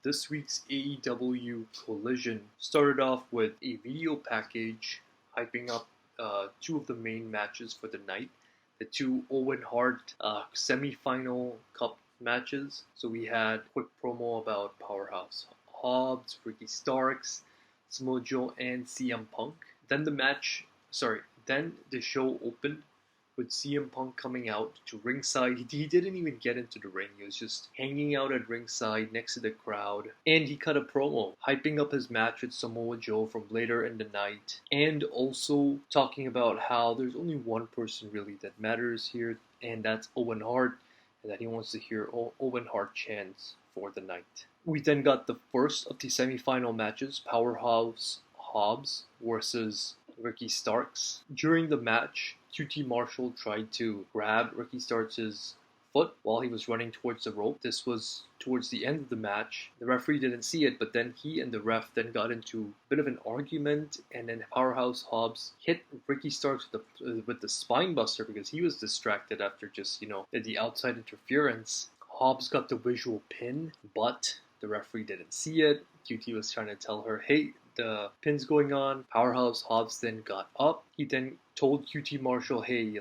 This week's AEW Collision started off with a video package hyping up two of the main matches for the night, the two Owen Hart semi-final cup matches. So we had a quick promo about Powerhouse Hobbs, Ricky Starks, Samoa Joe, and CM Punk. Then the show opened with CM Punk coming out to ringside. He didn't even get into the ring. He was just hanging out at ringside next to the crowd. And he cut a promo, hyping up his match with Samoa Joe from later in the night. And also talking about how there's only one person really that matters here, and that's Owen Hart. And that he wants to hear Owen Hart chants for the night. We then got the first of the semi-final matches, Powerhouse Hobbs versus Ricky Starks. During the match, QT Marshall tried to grab Ricky Starks' foot while he was running towards the rope. This was towards the end of the match. The referee didn't see it, but then he and the ref then got into a bit of an argument, and then Powerhouse Hobbs hit Ricky Starks with the spine buster because he was distracted after just, the outside interference. Hobbs got the visual pin, but the referee didn't see it. QT was trying to tell her, hey, the pin's going on. Powerhouse Hobbs then got up. He then told QT Marshall, hey,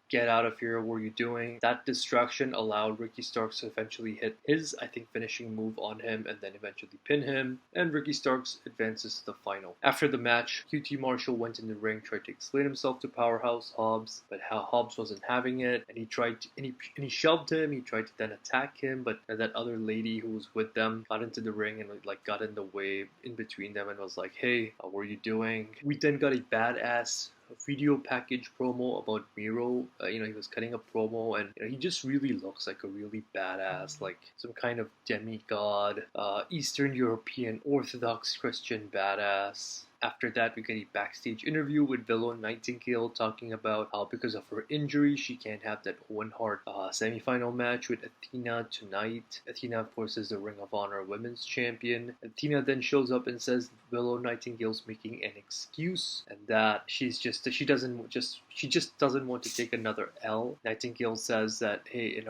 get out of here, what are you doing? That distraction allowed Ricky Starks to eventually hit his, finishing move on him and then eventually pin him, and Ricky Starks advances to the final. After the match, QT Marshall went in the ring, tried to explain himself to Powerhouse Hobbs, but Hobbs wasn't having it, and he shoved him, he tried to then attack him, but that other lady who was with them got into the ring and got in the way in between them and was like, hey, what are you doing? We then got a badass video package promo about Miro. He was cutting a promo, and he just really looks like a really badass, like some kind of demigod, Eastern European Orthodox Christian badass. After that, we get a backstage interview with Willow Nightingale talking about how because of her injury, she can't have that Owen Hart semi-final match with Athena tonight. Athena, of course, is the Ring of Honor Women's Champion. Athena then shows up and says Willow Nightingale's making an excuse, and that she just doesn't want to take another L. Nightingale says that, hey,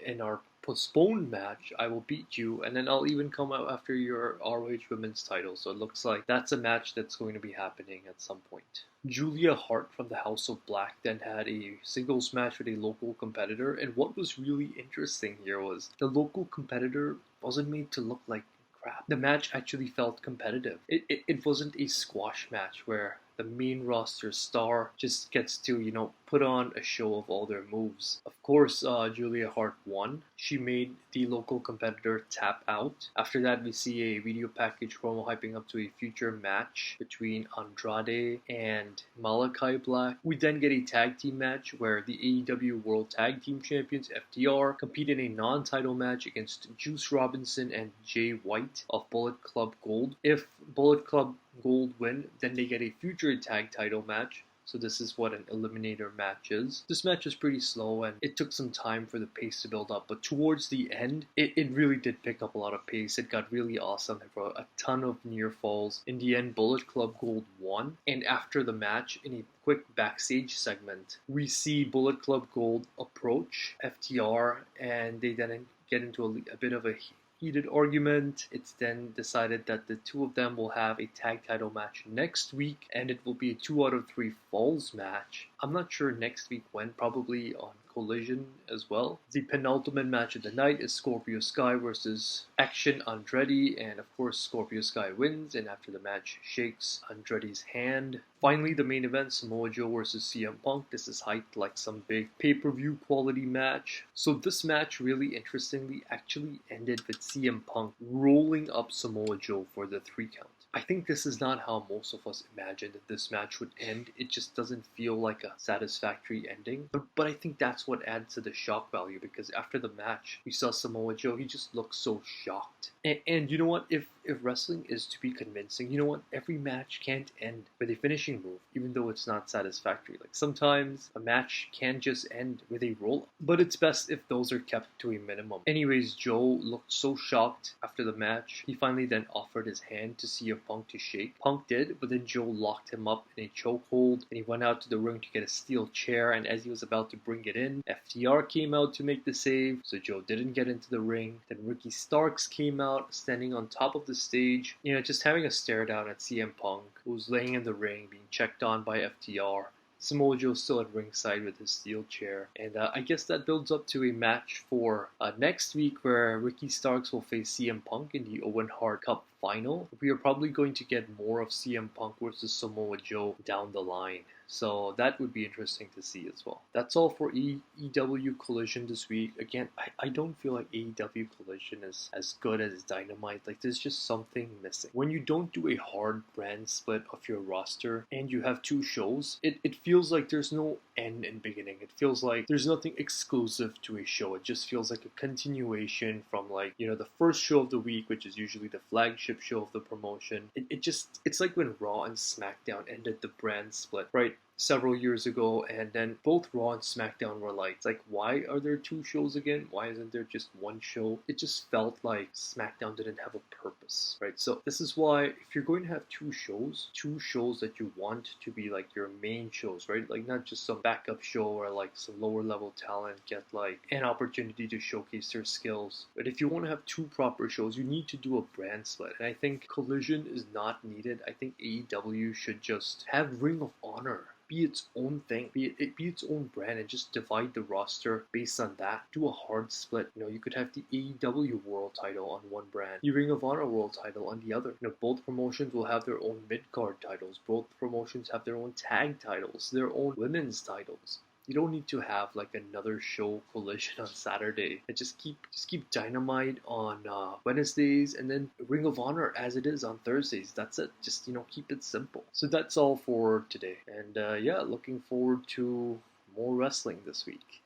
in our postponed match, I will beat you, and then I'll even come out after your ROH Women's title. So it looks like that's a match that's going to be happening at some point. Julia Hart from the House of Black then had a singles match with a local competitor, and what was really interesting here was the local competitor wasn't made to look like crap. The match actually felt competitive. It wasn't a squash match where the main roster star just gets to, put on a show of all their moves. Of course, Julia Hart won. She made the local competitor tap out. After that, we see a video package promo hyping up to a future match between Andrade and Malachi Black. We then get a tag team match where the AEW World Tag Team Champions FTR compete in a non-title match against Juice Robinson and Jay White of Bullet Club Gold. If Bullet Club Gold win, then they get a future tag title match. So this is what an eliminator match is. This match was pretty slow, and it took some time for the pace to build up, but towards the end, it really did pick up a lot of pace. It got really awesome. There were a ton of near falls. In the end, Bullet Club Gold won, and after the match, in a quick backstage segment, we see Bullet Club Gold approach FTR, and they then get into a bit of a heated argument. It's then decided that the two of them will have a tag title match next week, and it will be a 2 out of 3 falls match. I'm not sure next week when, probably on Collision as well. The penultimate match of the night is Scorpio Sky versus Action Andretti, and of course Scorpio Sky wins, and after the match shakes Andretti's hand. Finally, the main event, Samoa Joe versus CM Punk. This is hyped like some big pay-per-view quality match. So this match, really interestingly, actually ended with CM Punk rolling up Samoa Joe for the 3 count. I think this is not how most of us imagined that this match would end. It just doesn't feel like a satisfactory ending. But I think that's what adds to the shock value, because after the match, we saw Samoa Joe, he just looked so shocked. And you know what? If wrestling is to be convincing, you know what? Every match can't end with a finishing move, even though it's not satisfactory. Like sometimes a match can just end with a roll-up, but it's best if those are kept to a minimum. Anyways, Joe looked so shocked after the match. He finally then offered his hand to CM Punk to shake. Punk did, but then Joe locked him up in a chokehold, and he went out to the ring to get a steel chair, and as he was about to bring it in, in. FTR came out to make the save, so Joe didn't get into the ring. Then Ricky Starks came out, standing on top of the stage, just having a stare down at CM Punk, who was laying in the ring, being checked on by FTR. Samoa Joe still at ringside with his steel chair. And I guess that builds up to a match for next week where Ricky Starks will face CM Punk in the Owen Hart Cup final. We are probably going to get more of CM Punk versus Samoa Joe down the line. So that would be interesting to see as well. That's all for AEW Collision this week. Again, I don't feel like AEW Collision is as good as Dynamite. Like, there's just something missing. When you don't do a hard brand split of your roster and you have two shows, it feels like there's no end and beginning. It feels like there's nothing exclusive to a show. It just feels like a continuation from, like, the first show of the week, which is usually the flagship show of the promotion. It's like when Raw and SmackDown ended the brand split, right? Several years ago, and then both Raw and SmackDown were like, it's like, why are there two shows again? Why isn't there just one show? It just felt like SmackDown didn't have a purpose, right? So this is why, if you're going to have two shows that you want to be like your main shows, right? Like, not just some backup show or like some lower level talent get like an opportunity to showcase their skills. But if you want to have two proper shows, you need to do a brand split. And I think Collision is not needed. I think AEW should just have Ring of Honor be its own thing, be its own brand, and just divide the roster based on that. Do a hard split. You could have the AEW World Title on one brand, the Ring of Honor World Title on the other. Both promotions will have their own mid-card titles. Both promotions have their own tag titles, their own women's titles. You don't need to have like another show Collision on Saturday. And just keep Dynamite on Wednesdays, and then Ring of Honor as it is on Thursdays. That's it. Just keep it simple. So that's all for today. And looking forward to more wrestling this week.